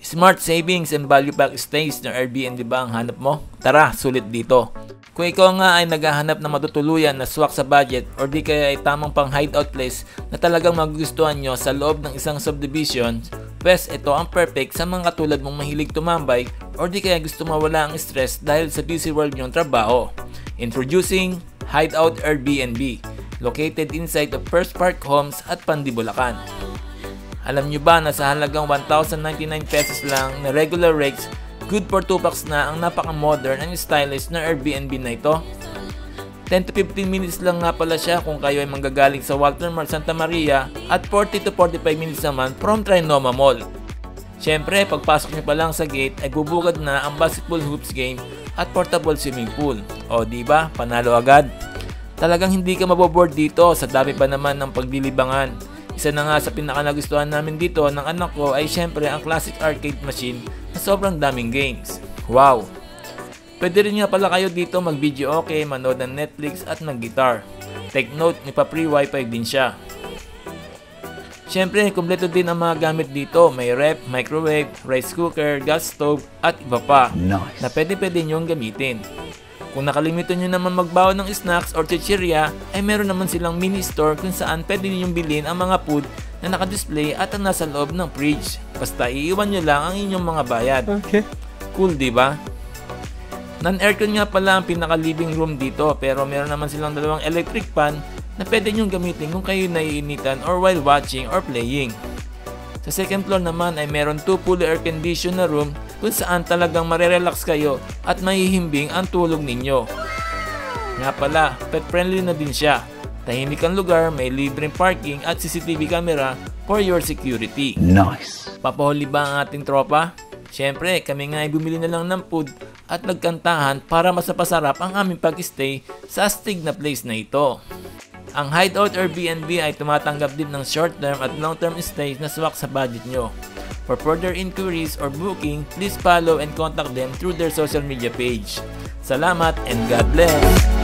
Smart savings and value pack stays ng Airbnb ba ang hanap mo? Tara, sulit dito. Kung ikaw nga ay naghahanap ng matutuluyan na swak sa budget or di kaya ay tamang pang hideout place na talagang magugustuhan nyo sa loob ng isang subdivision, pues ito ang perfect sa mga katulad mong mahilig tumambay or di kaya gusto mawala ang stress dahil sa busy world nyong trabaho. Introducing Hideout Airbnb, located inside the First Park Homes at Pandi, Bulacan. Alam nyo ba na sa halagang 1,099 pesos lang na regular rates, good for 2 packs na ang napaka-modern and stylish na Airbnb na ito? 10 to 15 minutes lang nga pala siya kung kayo ay manggagaling sa Walter Mall Santa Maria at 40 to 45 minutes naman from Trinoma Mall. Siyempre, pagpasok nyo pa lang sa gate ay bubugad na ang basketball hoops game at portable swimming pool. O diba, panalo agad? Talagang hindi ka maboboard dito sa dami pa naman ng pagdilibangan. Isa na nga sa pinaka-nagustuhan namin dito ng anak ko ay syempre ang classic arcade machine na sobrang daming games. Wow! Pwede rin nga pala kayo dito mag-video okay, manood ng Netflix at mag-guitar. Take note, may pa-free wifi din siya. Syempre, kumpleto din ang mga gamit dito. May ref, microwave, rice cooker, gas stove at iba pa na pwede nyong gamitin. Kung nakalimutan nyo naman magbawa ng snacks or chichirya, ay meron naman silang mini store kung saan pwede ninyong bilhin ang mga food na nakadisplay at ang nasa loob ng fridge. Basta iiwan nyo lang ang inyong mga bayad. Okay. Cool, diba? Non-aircon nga pala ang pinaka-living room dito, pero meron naman silang dalawang electric fan na pwede nyong gamitin kung kayo naiinitan or while watching or playing. Sa second floor naman ay meron 2 fully air-conditioned na room kung saan talagang marerelax kayo at mahihimbing ang tulog ninyo. Nga pala, pet-friendly na din siya. Tahimik ang lugar, may libreng parking at CCTV camera for your security. Nice! Papahuli ba ang ating tropa? Siyempre, kami nga ay bumili na lang ng food at nagkantahan para mas napasarap ang aming pag-stay sa astig na place na ito. Ang Hideout Airbnb ay tumatanggap din ng short-term at long-term stays na swak sa budget nyo. For further inquiries or booking, please follow and contact them through their social media page. Salamat and God bless!